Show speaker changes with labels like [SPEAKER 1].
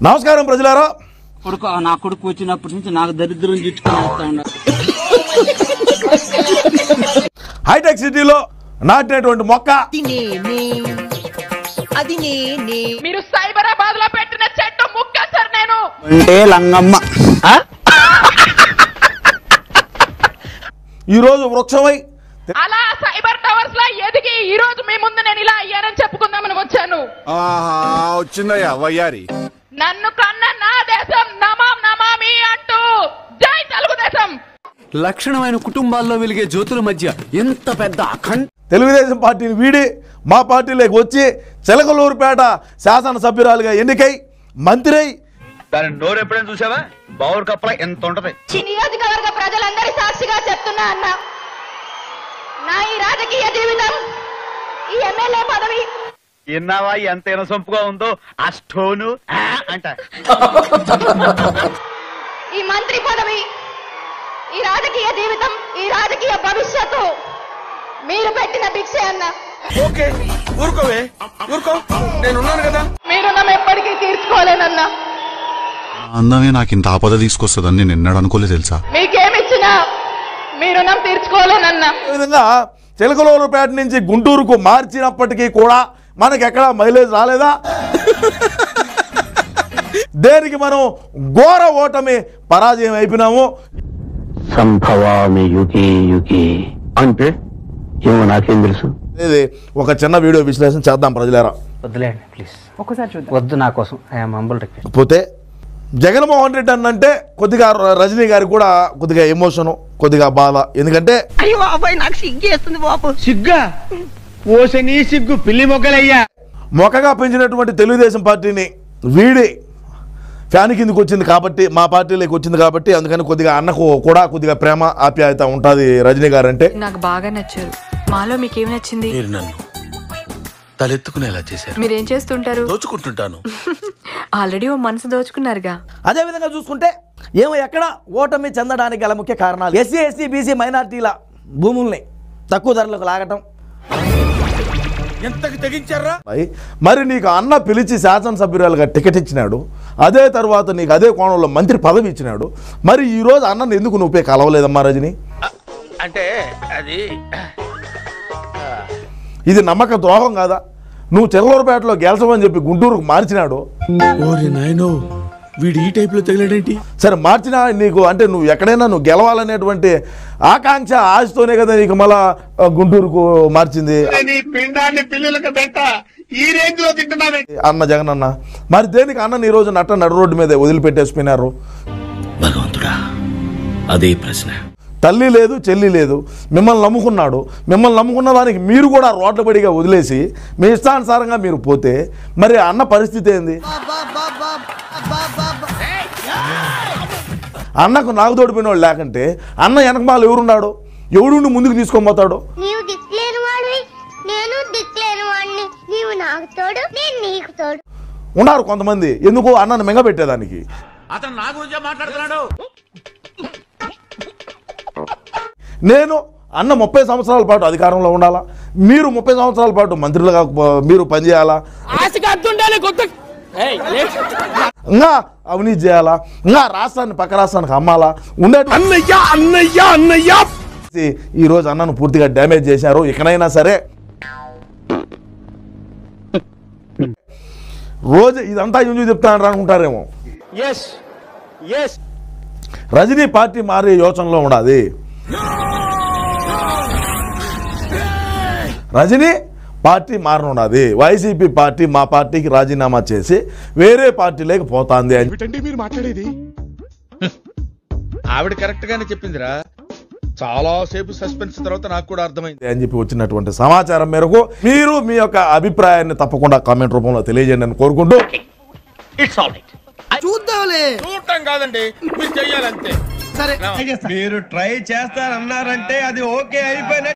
[SPEAKER 1] నమస్కారం ప్రజలారా.
[SPEAKER 2] నా కొడుకు వచ్చినప్పటి నుంచి నాకు దరిద్రం చుట్టుకుని
[SPEAKER 1] హైటెక్ సిటీలో నాటినటువంటి మొక్క
[SPEAKER 3] అది నేనే.
[SPEAKER 4] మీరు సైబరాబాద్ లో పెట్టిన చెట్టు ముక్క సార్ నేను
[SPEAKER 2] అంటే లంగమ్మ
[SPEAKER 1] ఈరోజు వృక్షమై
[SPEAKER 4] అలా సైబర్ టవర్స్ లో ఎదిగి ఈ రోజు మీ ముందు నేను ఇలా అయ్యానని చెప్పుకుందామని వచ్చాను.
[SPEAKER 5] వచ్చిందయ్యా వయ్యారి.
[SPEAKER 4] నన్ను కన్న నా దేశం నమాం నమామి అంటూ జై తెలుగుదేశం.
[SPEAKER 6] లక్షణమైన కుటుంబాల్లో వెలిగే జ్యోతుల మధ్య ఎంత పెద్ద అఖండ
[SPEAKER 1] తెలుగుదేశం పార్టీని వీడి మా పార్టీలోకి వచ్చి చిలకలూరుపేట శాసనసభ్యురాలుగా ఎన్నికై మంత్రి అయి
[SPEAKER 7] దాని నోరు ఎప్పుడైనా చూసావా? బావురు కప్పల ఎంత ఉంటది.
[SPEAKER 4] నియోజకవర్గ ప్రజలందరి సాక్షిగా చెప్తున్నా అన్న, నా ఈ రాజకీయ జీవితం, ఈ ఎమ్మెల్యే పదవి
[SPEAKER 7] విన్నావా ఎంత ఇనసొంపుగా ఉందో? ఆ స్టోను అంట.
[SPEAKER 4] ఈ మంత్రి పదవి, ఈ రాజకీయ జీవితం, ఈ రాజకీయ భవిష్యత్తు మీరు పెట్టిన భిక్షే అన్న.
[SPEAKER 5] ఓకే ఊరుకోవే, ఊరుకో, నేనున్నాను కదా.
[SPEAKER 4] మీ రుణం ఎప్పటికీ తీర్చుకోలేనన్నా.
[SPEAKER 8] అందమే నాకు ఇంత ఆపద తీసుకొస్తుందని నేను ఎన్నడూ అనుకోలేదు తెలుసా.
[SPEAKER 4] మీకేమిచ్చినా మీ రుణం తీర్చుకోలేనన్నా.
[SPEAKER 1] ఈ విధంగా చిలకలూరుపేట నుంచి గుంటూరుకు మార్చినప్పటికీ కూడా మనకి ఎక్కడా మైలేజ్ రాలేదా? దేనికి మనం ఘోర ఓటమి పరాజయం అయిపోయినాము.
[SPEAKER 9] సంభవామి యుగే యుగే అంటే ఏమో నాకేం తెలుసు.
[SPEAKER 1] ఇది ఒక చిన్న వీడియో విశ్లేషణ చేద్దాం ప్రజలారా.
[SPEAKER 2] వద్దులేండి ప్లీజ్, ఒక్కసారి చూద్దాం. వద్దు, నా కోసం ఐఎమ్ హంబుల్ రిక్వెస్ట్.
[SPEAKER 1] పోతే జగన్మోహన్ రెడ్డి అంటే కొద్దిగా రజనీ గారికి కూడా కొద్దిగా ఎమోషను, కొద్దిగా బాధ. ఎందుకంటే
[SPEAKER 3] అయ్యో బాబాయ్ నాకు సిగ్గేస్తుంది బాబు.
[SPEAKER 7] సిగ్గా ఓసని సిగ్గు పిల్లి మొగ్గలయ్యా.
[SPEAKER 1] మొక్కగా పెంచినటువంటి తెలుగుదేశం పార్టీని వీడి ఫ్యాన్ కిందకి వచ్చింది కాబట్టి, మా పార్టీలోకి వచ్చింది కాబట్టి, అందుకని కొద్దిగా అన్నకు కూడా కొద్దిగా ప్రేమ ఆప్యాయత ఉంటుంది రజనీ గారు అంటే.
[SPEAKER 10] నాకు బాగా నచ్చారు. మాలో మీకేం నచ్చింది?
[SPEAKER 5] మీరు నన్ను తలెత్తుకునేలా చేశారు.
[SPEAKER 10] మీరేం చేస్తుంటారు?
[SPEAKER 5] దోచుకుంటుంటాను.
[SPEAKER 10] ఆల్రెడీ ఓ మనసు దోచుకున్నారుగా.
[SPEAKER 11] అదే విధంగా చూసుకుంటే ఏమో ఎక్కడ ఓటమి చెందడానికి గల ముఖ్య కారణాలు ఎస్సీ ఎస్టీ బీసీ మైనార్టీల భూముల్ని తక్కువ ధరలకు లాగటం.
[SPEAKER 5] ఎంతకి తెగించారా?
[SPEAKER 1] మరి నీకు అన్న పిలిచి శాసనసభ్యురాలుగా టికెట్ ఇచ్చినాడు, అదే తర్వాత నీకు అదే కోణంలో మంత్రి పదవి ఇచ్చినాడు. మరి ఈరోజు అన్నను ఎందుకు నువ్వే కలవలేదమ్మా రజని?
[SPEAKER 5] అంటే అది
[SPEAKER 1] ఇది నమ్మక ద్రోహం కాదా? నువ్వు చిలకలూరుపేటలో గెలచమని చెప్పి గుంటూరుకు మార్చినాడు.
[SPEAKER 5] ఓరి నాయనో, వీడు ఈ టైప్ లో తగిలాడేంటి?
[SPEAKER 1] సరే మార్చినా నీకు అంటే నువ్వు ఎక్కడైనా నువ్వు గెలవాలనేటువంటి ఆకాంక్ష ఆశతోనే కదా నీకు మళ్ళా గుంటూరుకు మార్చింది. అన్న జగన్ అన్న మరి దేనికి అన్నని ఈరోజు నడు రోడ్డు మీద వదిలిపెట్టేసిపోయినారు?
[SPEAKER 9] భగవంతుడా, అదే ప్రశ్న.
[SPEAKER 1] తల్లి లేదు, చెల్లి లేదు, మిమ్మల్ని నమ్ముకున్నాడు. మిమ్మల్ని నమ్ముకున్న దానికి మీరు కూడా రోడ్ల బడిగా వదిలేసి మీ ఇష్టానుసారంగా మీరు పోతే మరి అన్న పరిస్థితి ఏంది? అన్నకు నాకు తోడిపోయిన వాళ్ళు లేకంటే అన్న వెనకమాల ఎవరున్నాడు? ఎవడు ముందుకు తీసుకొని పోతాడు? ఉన్నారు కొంతమంది. ఎందుకు? అన్నను మింగబెట్టేదానికి.
[SPEAKER 5] అతను నా గురించే మాట్లాడుతున్నాడు.
[SPEAKER 1] నేను అన్న 30 సంవత్సరాల పాటు అధికారంలో ఉండాలా, మీరు 30 సంవత్సరాల పాటు మంత్రులుగా మీరు పనిచేయాలా, ఇంకా అవినీతి చేయాలా, ఇంకా రాష్ట్రాన్ని పక్క రాష్ట్రానికి అమ్మాలా ఉండే ఈరోజు అన్నను పూర్తిగా డ్యామేజ్ చేశారు. ఇకనైనా సరే రోజు ఇదంతా ఎందుకు చెప్తాను అనుకుంటారేమో. రజనీ పార్టీ మారే యోచనలో ఉండాలి. రజనీ పార్టీ మారనున్నది. వైసీపీ పార్టీ మా పార్టీకి రాజీనామా చేసి వేరే పార్టీలోకి పోతాంది అని
[SPEAKER 5] మీరు మాట్లాడేది. ఆవిడ కరెక్ట్ గానే చెప్పిందిరా. చాలా సేపు సస్పెన్స్ తర్వాత నాకు కూడా అర్థమైంది
[SPEAKER 1] అని చెప్పి వచ్చినటువంటి సమాచారం మేరకు మీరు మీ యొక్క అభిప్రాయాన్ని తప్పకుండా కామెంట్ రూపంలో తెలియజేయండి అని కోరుకుంటూ,
[SPEAKER 3] చూద్దాంలే.
[SPEAKER 5] చూడటం కాదండి, మీరు చెయ్యాలంతే.
[SPEAKER 3] సరే
[SPEAKER 7] మీరు ట్రై చేస్తారన్నారంటే అది ఓకే అయిపోయిన